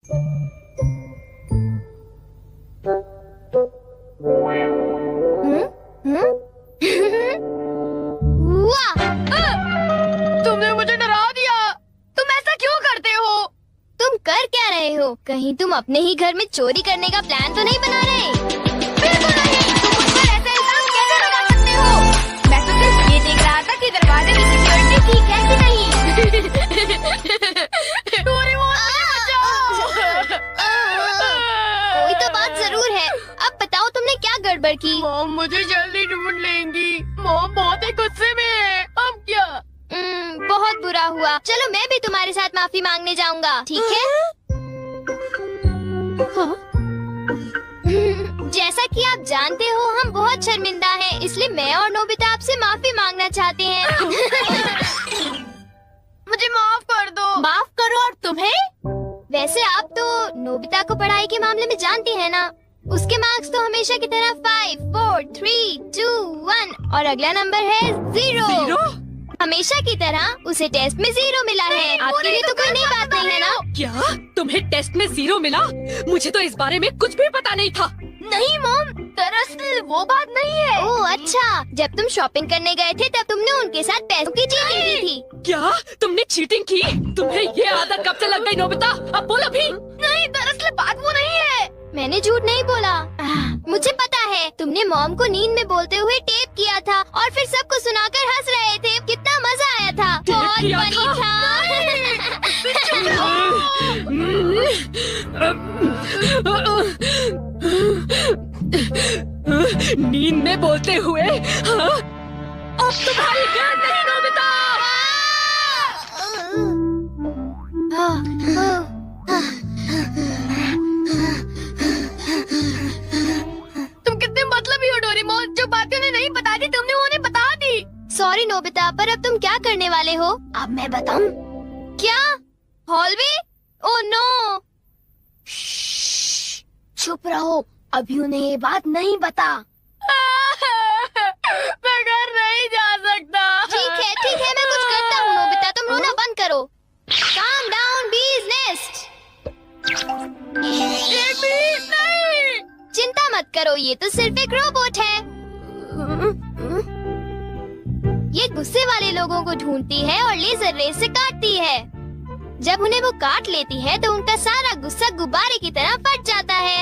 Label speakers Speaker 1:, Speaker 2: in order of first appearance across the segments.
Speaker 1: वाह! तुमने मुझे डरा दिया। तुम ऐसा क्यों करते हो? तुम कर क्या रहे हो? कहीं तुम अपने ही घर में चोरी करने का प्लान तो नहीं बना रहे? बिल्कुल नहीं। तुम मुझ पर ऐसा इल्जाम कैसे लगा सकते हो? मैं तो सिर्फ ये देख रहा था कि दरवाजे की सिक्योरिटी ठीक है कि नहीं। डोरेमोन, मुझे बचाओ। कोई तो बात जरूर है। अब बताओ तुमने क्या गड़बड़ की?
Speaker 2: मॉम मुझे जल्दी ढूंढ लेंगी। मॉम बहुत ही गुस्से में है। अब क्या?
Speaker 1: बहुत बुरा हुआ। चलो मैं भी तुम्हारे साथ माफी मांगने जाऊंगा, ठीक है? जैसा कि आप जानते हो हम बहुत शर्मिंदा हैं, इसलिए मैं और नोबिता आपसे माफी मांगना चाहते हैं।
Speaker 2: मुझे माफ कर दो।
Speaker 1: माफ करो और तुम्हें? वैसे आप तो नोबिता को पढ़ाई के मामले में जानती हैं ना? उसके मार्क्स तो हमेशा की तरह 5, 4, 3, 2, 1 और अगला नंबर है 0। हमेशा की तरह उसे टेस्ट में 0 मिला है। आपके लिए तो कोई नई बात नहीं है ना?
Speaker 3: क्या तुम्हें टेस्ट में 0 मिला? मुझे तो इस बारे में कुछ भी पता नहीं था।
Speaker 1: नहीं मॉम, दरअसल वो बात नहीं है। ओह अच्छा, जब तुम शॉपिंग करने गए थे तब तुमने उनके साथ पैसों की चीटिंग की थी।
Speaker 3: क्या तुमने चीटिंग की? तुम्हें ये आदत कब से लग गई नोबिता? अब बोलो भी।
Speaker 1: नहीं, दरअसल बात वो नहीं है। मैंने झूठ नहीं बोला। मुझे पता है, तुमने मॉम को नींद में बोलते हुए टेप किया था और फिर सबको सुनाकर हंस रहे थे। कितना मजा आया था। बहुत फनी था।
Speaker 3: नींद में बोलते हुए? हाँ? अब तुम्हारी गैर नहीं नोबिता।
Speaker 2: तुम कितने मतलबी हो डोरेमोन। जो बातें उन्हें नहीं बता दी तुमने उन्हें बता दी।
Speaker 1: सॉरी नोबिता, पर अब तुम क्या करने वाले हो?
Speaker 2: अब मैं बताऊं?
Speaker 1: क्या? हॉलवे? Oh no!
Speaker 2: चुप रहो, अभी उन्हें ये बात नहीं बता। मैं घर नहीं जा सकता।
Speaker 1: ठीक है, मैं कुछ करता हूँ नोबिता, तुम रोना बंद करो। Calm down, bee's nest।
Speaker 2: ये बीज नहीं।
Speaker 1: चिंता मत करो, ये तो सिर्फ एक रोबोट है। ये गुस्से वाले लोगों को ढूंढती है और लेजर रेस से काटती है। जब उन्हें वो काट लेती है तो उनका सारा गुस्सा गुब्बारे की तरह फट जाता है।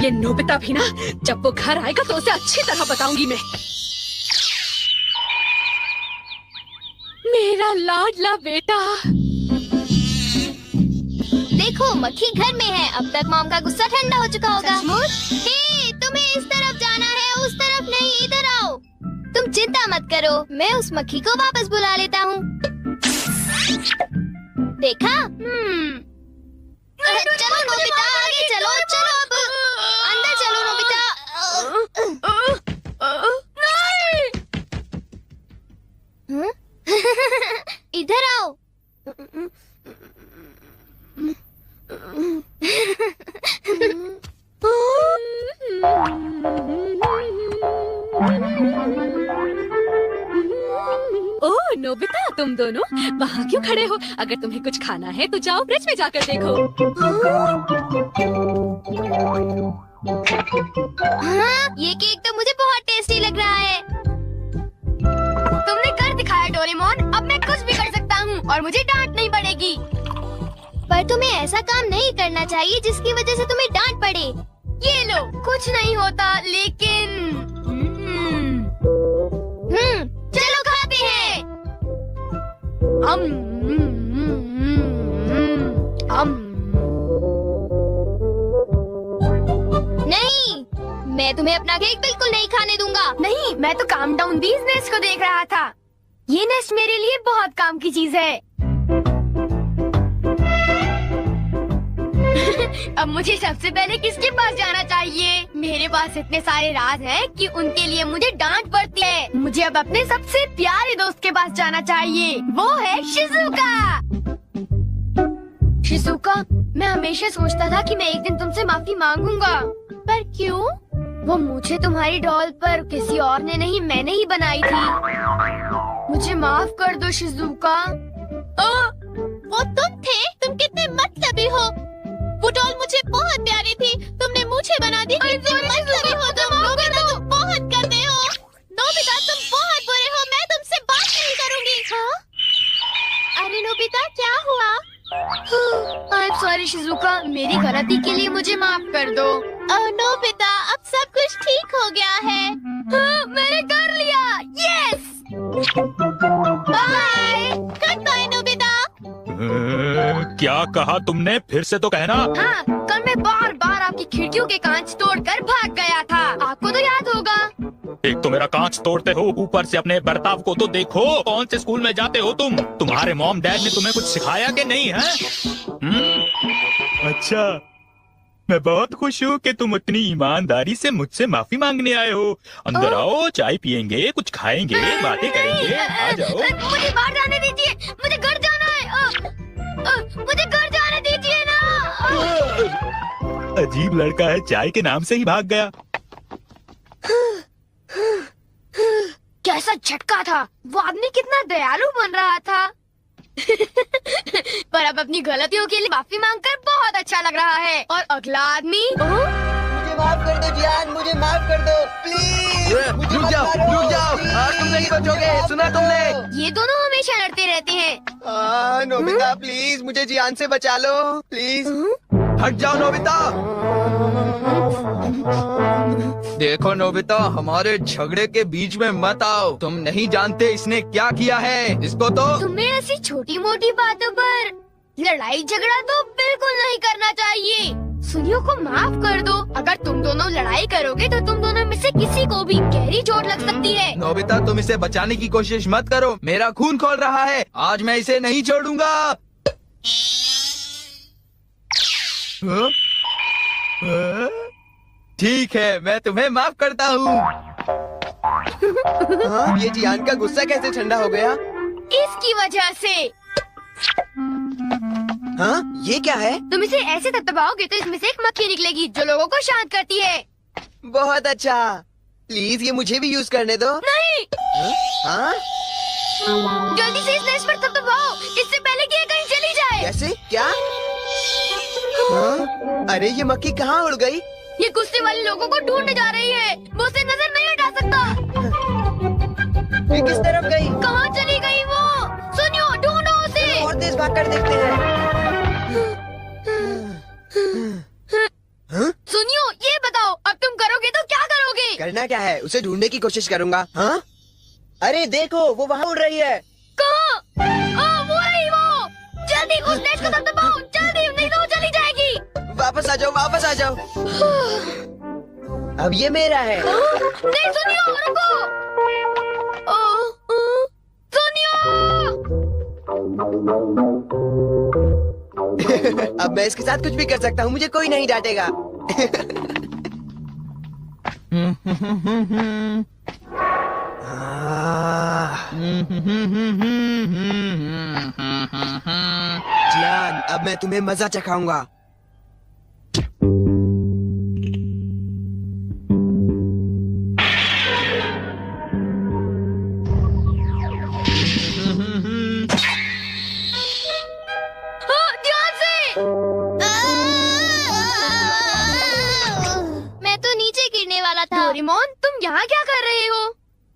Speaker 3: ये नोबिता भी ना, जब वो घर आएगा तो उसे अच्छी तरह बताऊंगी मैं। मेरा लाडला बेटा।
Speaker 1: देखो मक्खी घर में है। अब तक मॉम का गुस्सा ठंडा हो चुका होगा। हे, तुम्हें इस तरफ जाना है, उस तरफ नहीं, इधर आओ। तुम चिंता मत करो, मैं उस मक्खी को वापस बुला लेता हूँ। देखा? चलो नोबिता, आगे चलो, चलो अब अंदर चलो नोबिता। इधर आओ।
Speaker 3: ओह नोबिता, तुम दोनों वहाँ क्यों खड़े हो? अगर तुम्हें कुछ खाना है तो जाओ ब्रिज में जाकर देखो।
Speaker 1: हाँ, ये केक तो मुझे बहुत टेस्टी लग रहा है।
Speaker 2: तुमने कर दिखाया डोरेमोन। अब मैं कुछ भी कर सकता हूँ और मुझे डांट नहीं पड़ेगी।
Speaker 1: पर तुम्हें ऐसा काम नहीं करना चाहिए जिसकी वजह से तुम्हें डांट पड़े।
Speaker 2: ये लो, कुछ नहीं होता, लेकिन
Speaker 1: चलो खाते हैं। नहीं, मैं तुम्हें अपना केक बिल्कुल नहीं खाने दूंगा।
Speaker 2: नहीं, मैं तो काम डाउन बीज नेस्ट को देख रहा था। ये नेस्ट मेरे लिए बहुत काम की चीज है। अब मुझे सबसे पहले किसके पास जाना चाहिए? मेरे पास इतने सारे राज हैं कि उनके लिए मुझे डांट पड़ती है। मुझे अब अपने सबसे प्यारे दोस्त के पास जाना चाहिए। वो है शिज़ुका। शिज़ुका, मैं हमेशा सोचता था कि मैं एक दिन तुमसे माफी मांगूंगा, पर क्यों? वो मुझे तुम्हारी डॉल पर किसी और ने नहीं, मैंने ही बनाई थी। मुझे माफ कर दो शिज़ुका।
Speaker 1: वो तुम थे? तुम कितने मतलबी हो। वो डॉल मुझे बहुत प्यारी थी, तुमने मुझे बना दी। कितने मतलबी हो तुम। नोबिता तुम बहुत गंदे हो। नोबिता तुम बहुत बुरे हो, मैं तुमसे बात नहीं करूंगी। हाँ? अरे नोबिता क्या हुआ?
Speaker 2: आई एम सॉरी शिजुका, मेरी गलती के लिए मुझे माफ कर दो।
Speaker 1: नोबिता अब सब कुछ ठीक हो गया है।
Speaker 2: हाँ, मैंने कर लिया। Yes.
Speaker 1: Bye. Good bye Nobita.
Speaker 4: क्या कहा तुमने? फिर से तो कहना।
Speaker 2: हाँ, कल मैं बार बार आपकी खिड़कियों के कांच तोड़कर भाग गया था, आपको तो याद होगा।
Speaker 4: एक तो मेरा कांच तोड़ते हो, ऊपर से अपने बर्ताव को तो देखो। कौन से स्कूल में जाते हो तुम? तुम्हारे मॉम डैड ने तुम्हें कुछ सिखाया कि नहीं है? अच्छा, मैं बहुत खुश हूँ कि तुम इतनी ईमानदारी से मुझसे माफी मांगने आए हो। अंदर आओ, चाय पियेंगे, कुछ खाएंगे, बातें करेंगे। आ जाओ।
Speaker 2: मुझे बाहर जाने दीजिए, मुझे घर जाना है। मुझे घर जाने दीजिए ना।
Speaker 4: अजीब लड़का है, चाय के नाम से ही भाग गया।
Speaker 2: कैसा झटका था। वो आदमी कितना दयालु बन रहा था। पर अब अपनी गलतियों के लिए माफी मांगकर बहुत अच्छा लग रहा है। और अगला आदमी
Speaker 5: मुझे माफ कर दो जियान, मुझे माफ कर दो प्लीज।
Speaker 6: रुक जाओ, आज तुम नहीं बचोगे, सुना तुमने?
Speaker 2: ये दोनों हमेशा लड़ते रहते हैं।
Speaker 5: नोबिता प्लीज मुझे जियान से बचा लो प्लीज।
Speaker 6: हट जाओ नोबिता। देखो नोबिता, हमारे झगड़े के बीच में मत आओ। तुम नहीं जानते इसने क्या किया है। इसको तो
Speaker 2: तुम्हें ऐसी छोटी मोटी बातों पर लड़ाई झगड़ा तो बिल्कुल नहीं करना चाहिए। सुनियो को माफ कर दो। अगर तुम दोनों लड़ाई करोगे तो तुम दोनों में से किसी को भी गहरी चोट लग सकती है।
Speaker 6: नोबिता, तुम इसे बचाने की कोशिश मत करो। मेरा खून खौल रहा है, आज मैं इसे नहीं छोड़ूंगा। ठीक है, मैं तुम्हें माफ करता हूँ।
Speaker 5: ये जियान का गुस्सा कैसे ठंडा हो गया?
Speaker 2: इसकी वजह से।
Speaker 5: हाँ, ये क्या है?
Speaker 2: तुम इसे ऐसे दबाओगे तो इसमें से एक मक्खी निकलेगी जो लोगों को शांत करती है।
Speaker 5: बहुत अच्छा, प्लीज ये मुझे भी यूज करने दो।
Speaker 2: नहीं।
Speaker 5: हाँ?
Speaker 2: जल्दी से इस नस पर दबाओ, इससे पहले कि ये कहीं चली जाए।
Speaker 5: कैसे? क्या? हाँ? अरे ये मक्खी कहाँ उड़ गई?
Speaker 2: ये गुस्से वाले लोगों को ढूंढने जा रही है। वो उसे नजर नहीं हटा सकता।
Speaker 5: ये किस तरफ गई?
Speaker 2: कहाँ चली गई वो? सुनियो, ढूंढो उसे।
Speaker 5: और तेज भाग कर देखते हैं। हाँ?
Speaker 2: सुनियो, ये बताओ अब तुम करोगे तो क्या करोगे?
Speaker 5: करना क्या है? उसे ढूंढने की कोशिश करूंगा। हाँ? अरे देखो, वो वहाँ उड़ रही है।
Speaker 2: कहाँ? वो रही वो। जल्दी उस नेट को दबाओ, जल्दी, नहीं तो वो चली जाएगी।
Speaker 5: वापस आ जाओ, वापस आ जाओ। अब ये मेरा है।
Speaker 2: नहीं सुनियो, रुको। सुनियो।
Speaker 5: अब मैं इसके साथ कुछ भी कर सकता हूँ, मुझे कोई नहीं डांटेगा। जियान, अब मैं तुम्हें मजा चखाऊंगा।
Speaker 2: ध्यान से।
Speaker 1: मैं तो नीचे गिरने वाला था।
Speaker 2: डोरेमोन, तुम यहाँ क्या कर रहे हो?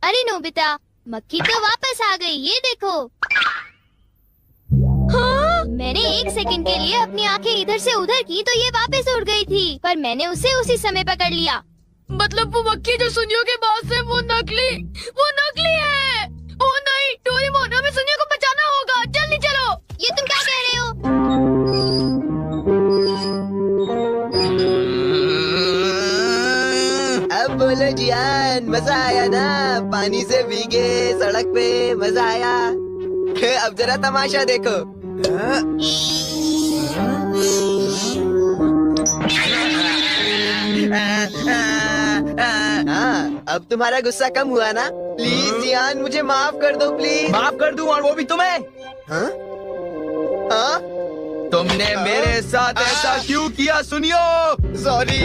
Speaker 1: अरे नोबिता, मक्खी तो वापस आ गई, ये देखो।
Speaker 2: हाँ?
Speaker 1: मैंने एक सेकंड के लिए अपनी आंखें इधर से उधर की तो ये वापस उड़ गई थी, पर मैंने उसे उसी समय पकड़ लिया।
Speaker 2: मतलब वो मक्खी जो सुनियो के पास है वो नकली है। ओ नहीं, डोरेमोन, हमें सुनियो को बचाना होगा, जल्दी चलो।
Speaker 1: ये तुम क्या कह रहे हो?
Speaker 5: अब बोलो जियान, मजा आया ना? पानी से भीगे सड़क पे, मजा आया। अब जरा तमाशा देखो। हाँ, अब तुम्हारा गुस्सा कम हुआ ना? प्लीज जियान, मुझे माफ कर दो प्लीज।
Speaker 6: माफ कर दूं, और वो भी तुम्हें।
Speaker 5: हाँ? हाँ?
Speaker 6: तुमने मेरे साथ ऐसा क्यों किया? सुनियो,
Speaker 5: सॉरी।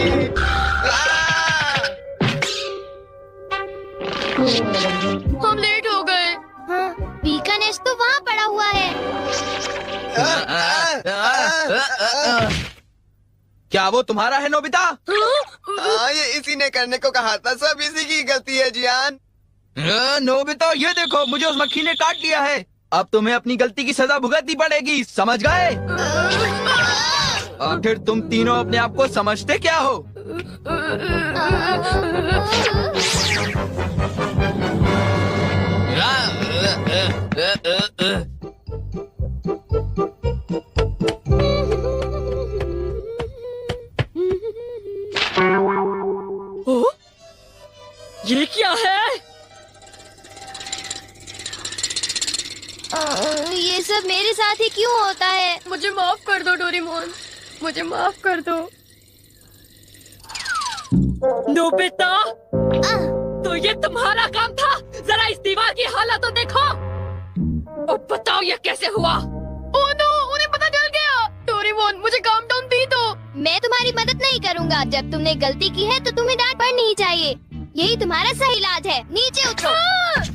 Speaker 2: हम लेट हो गए।
Speaker 1: हाँ, पी का नेस्ट तो वहाँ यहाँ पड़ा हुआ है।
Speaker 6: क्या वो तुम्हारा है नोबिता?
Speaker 5: ये इसी ने करने को कहा था, सब इसी की गलती है जियान।
Speaker 6: नोबिता ये देखो, मुझे उस मक्खी ने काट लिया है। अब तुम्हें अपनी गलती की सजा भुगतनी पड़ेगी, समझ गए? आखिर तुम तीनों अपने आप को समझते क्या हो?
Speaker 3: ये क्या है?
Speaker 1: ये सब मेरे साथ ही क्यों होता है?
Speaker 2: मुझे माफ कर दो डोरेमोन, मुझे माफ कर दो।
Speaker 3: नोबिता, तो ये तुम्हारा काम था? जरा इस दीवार की हालत तो देखो। अब बताओ ये कैसे हुआ?
Speaker 2: ओह नो, उन्हें पता चल गया। डोरेमोन मुझे काम डाउन दी दो।
Speaker 1: मैं तुम्हारी मदद नहीं करूँगा। जब तुमने गलती की है तो तुम्हें डांट पड़नी ही चाहिए। यही तुम्हारा सही इलाज है। नीचे उतरो।